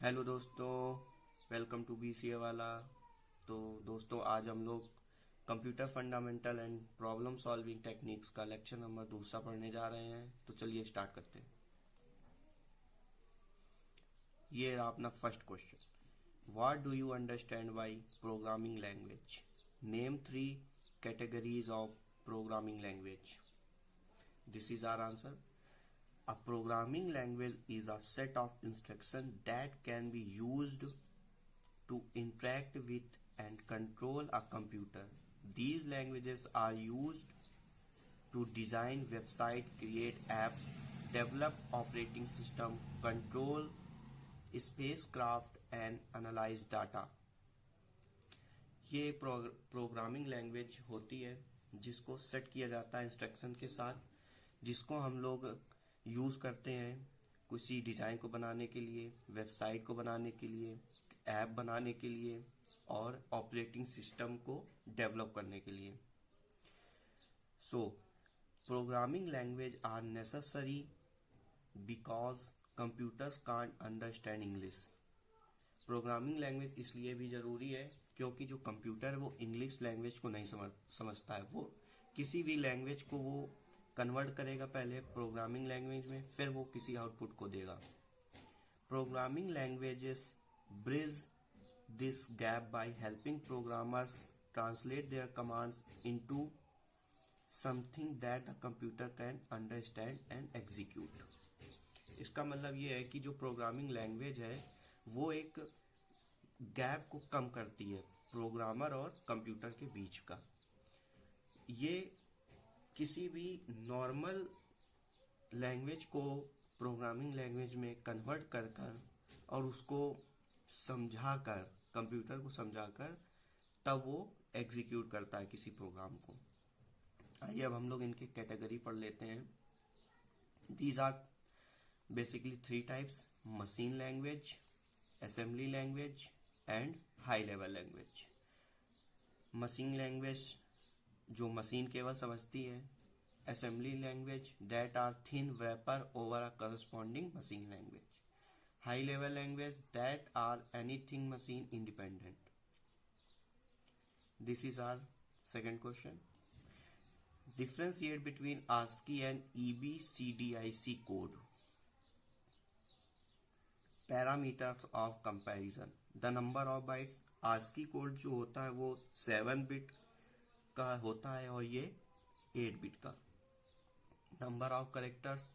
Hello दोस्तों, welcome to BCA वाला। तो दोस्तों, आज हम लोग computer fundamental and problem solving techniques का लेक्चर नंबर दूसरा पढ़ने जा रहे हैं। तो चलिए स्टार्ट करते हैं। ये रहा अपना first question. What do you understand by programming language? Name 3 categories of programming language. This is our answer. A programming language is a set of instructions that can be used to interact with and control a computer. These languages are used to design websites, create apps, develop operating system, control spacecraft and analyze data. ये एक programming language होती है जिसको set किया जाता है instruction के साथ, जिसको हम लोग यूज़ करते हैं किसी डिज़ाइन को बनाने के लिए, वेबसाइट को बनाने के लिए, ऐप बनाने के लिए और ऑपरेटिंग सिस्टम को डेवलप करने के लिए। So programming language are necessary because computers can't understand English. Programming language इसलिए भी ज़रूरी है क्योंकि जो कंप्यूटर है वो इंग्लिश लैंग्वेज को नहीं समझता है। वो किसी भी लैंग्वेज को वो कन्वर्ट करेगा पहले प्रोग्रामिंग लैंग्वेज में, फिर वो किसी आउटपुट को देगा। Programming languages bridge this gap by helping programmers translate their commands into something that the computer can understand and execute. इसका मतलब ये है कि जो प्रोग्रामिंग लैंग्वेज है वो एक गैप को कम करती है प्रोग्रामर और कंप्यूटर के बीच का। ये किसी भी नॉर्मल लैंग्वेज को प्रोग्रामिंग लैंग्वेज में कन्वर्ट कर कर और उसको समझाकर, कंप्यूटर को समझाकर, तब वो एग्जीक्यूट करता है किसी प्रोग्राम को। आइए अब हम लोग इनकी कैटेगरी पढ़ लेते हैं। These are basically 3 types: machine language, assembly language and high level language. Machine language जो मशीन केवल समझती है, assembly language that are thin wrapper over a corresponding machine language, high level language that are anything machine independent. This is our second question. Differentiate between ASCII and EBCDIC code. Parameters of comparison. The number of bytes. ASCII code जो होता है वो 7 bit का होता है और ये 8 bit का। नंबर ऑफ करेक्टर्स,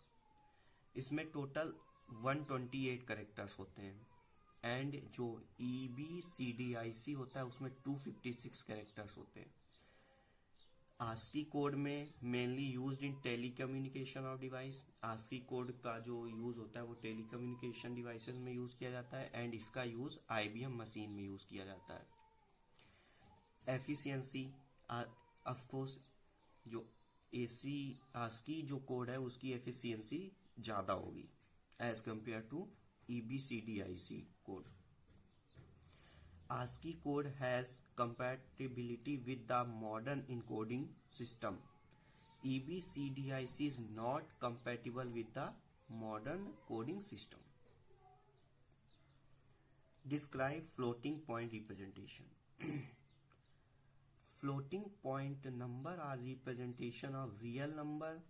इसमें टोटल 128 करेक्टर्स होते हैं। एंड जो EBCDIC होता है उसमें 256 करेक्टर्स होते हैं। ASCII कोड में mainly used in telecommunication of device. ASCII code का जो यूज़ होता है वो टेलीकम्युनिकेशन डिवाइसेस में यूज़ किया जाता है एंड इसका यूज़ IBM मशीन में यूज़ किया जाता है। एफिशिएंसी, ऑफ कोर्स जो ASCII जो कोड है उसकी एफिशिएंसी ज़्यादा होगी as compare to EBCDIC code. ASCII code has compatibility with the modern encoding system. EBCDIC is not compatible with the modern coding system. Describe floating point representation. Floating point number are representation of real number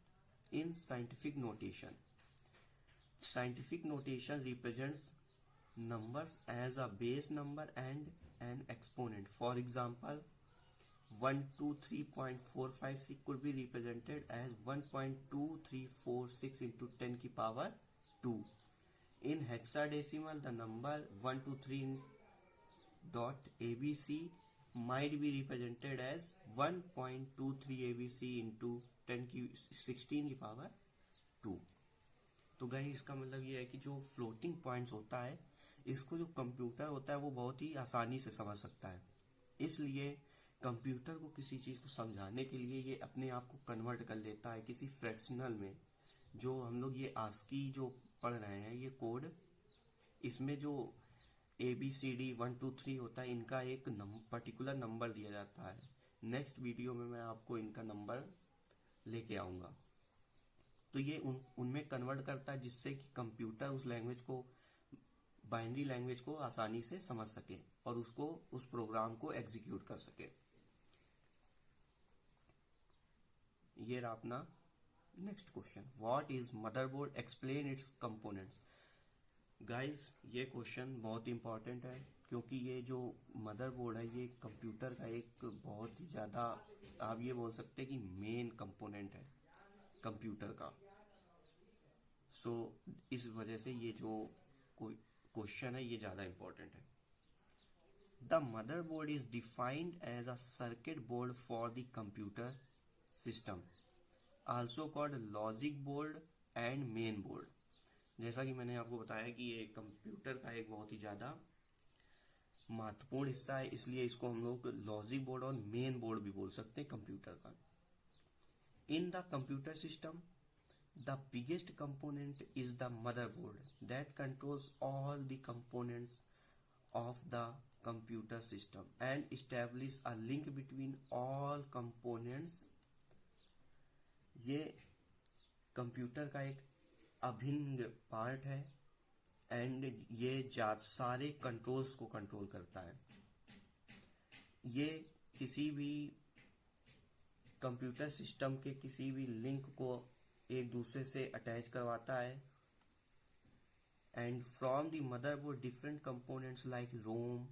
in scientific notation. Scientific notation represents numbers as a base number and an exponent. For example, 123.456 could be represented as 1.2346 into 10 की power 2. In hexadecimal, the number 123.abc might be represented as 1.23 abc into 10 की 16 की power 2. तो guys इसका मतलब ये है कि जो फ्लोटिंग पॉइंट्स होता है इसको जो कंप्यूटर होता है वो बहुत ही आसानी से समझ सकता है। इसलिए कंप्यूटर को किसी चीज़ को समझाने के लिए ये अपने आप को कन्वर्ट कर लेता है किसी फ्रैक्शनल में। जो हम लोग ये ASCII जो पढ़ रहे हैं ये कोड, इसमें जो ABCD 1 2 3 होता है इनका एक पर्टिकुलर नंबर दिया जाता है। नेक्स्ट वीडियो में मैं आपको इनका नंबर लेके आऊँगा। तो ये उनमें कन्वर्ट करता है जिससे कि कंप्यूटर उस लैंग्वेज को बाइनरी लैंग्वेज को आसानी से समझ सके और उसको उस प्रोग्राम को एग्जीक्यूट कर सके। ये रहा अपना next question, what is motherboard, explain it's components. Guys ये क्वेश्चन बहुत इंपॉर्टेंट है क्योंकि ये जो मदरबोर्ड है ये कंप्यूटर का एक बहुत ही ज़्यादा, आप ये बोल सकते हैं कि मेन कंपोनेंट है कंप्यूटर का। सो इस वजह से ये जो कोई क्वेश्चन है ये ज़्यादा इंपॉर्टेंट है। The motherboard is defined as a circuit board for the computer system, also called logic board and main board. जैसा कि मैंने आपको बताया कि ये कंप्यूटर का एक बहुत ही ज़्यादा महत्वपूर्ण हिस्सा है, इसलिए इसको हम लोग लॉजिक बोर्ड और मेन बोर्ड भी बोल सकते हैं कंप्यूटर का। In the computer system the biggest component is the motherboard that controls all the components of the computer system and establish a link between all components. ये computer का एक अभिन्न पार्ट है एंड ये सारे कंट्रोल्स को control करता है। ये किसी भी कंप्यूटर सिस्टम के किसी भी लिंक को एक दूसरे से अटैच करवाता है। And from the motherboard different components like ROM,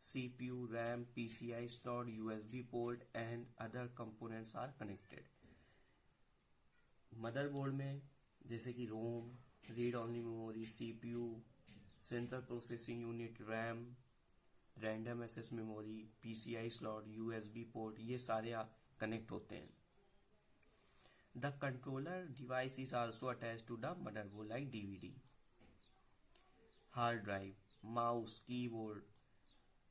CPU, RAM, PCI slot, USB port and other components are connected. Motherboard में जैसे कि ROM, read only memory, CPU, central processing unit, RAM, random access memory, PCI slot, USB port, ये सारे connect होते हैं। The controller device is also attach to the motherboard like DVD, hard drive, mouse, keyboard.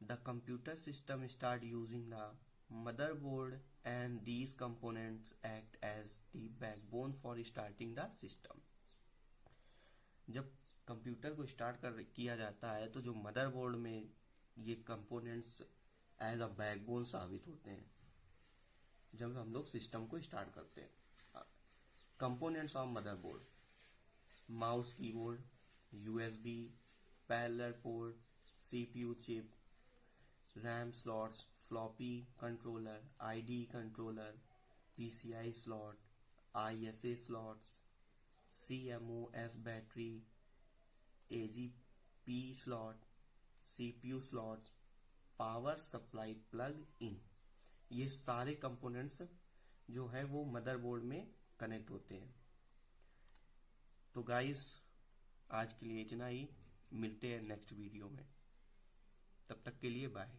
The computer system start using the motherboard and these components act as the backbone for starting the system। जब computer को start किया जाता है तो जो motherboard में ये components as a backbone साबित होते हैं जब हम लोग सिस्टम को स्टार्ट करते हैं। Components of motherboard, mouse, keyboard, USB, parallel port, CPU chip, RAM slots, floppy controller, IDE controller, PCI slot, ISA slots, CMOS battery, AGP slot, CPU slot, power supply plug in. ये सारे components जो है वो motherboard में connect होते हैं। तो guys आज के लिए इतना ही, मिलते हैं नेक्स्ट वीडियो में, तब तक के लिए बाय।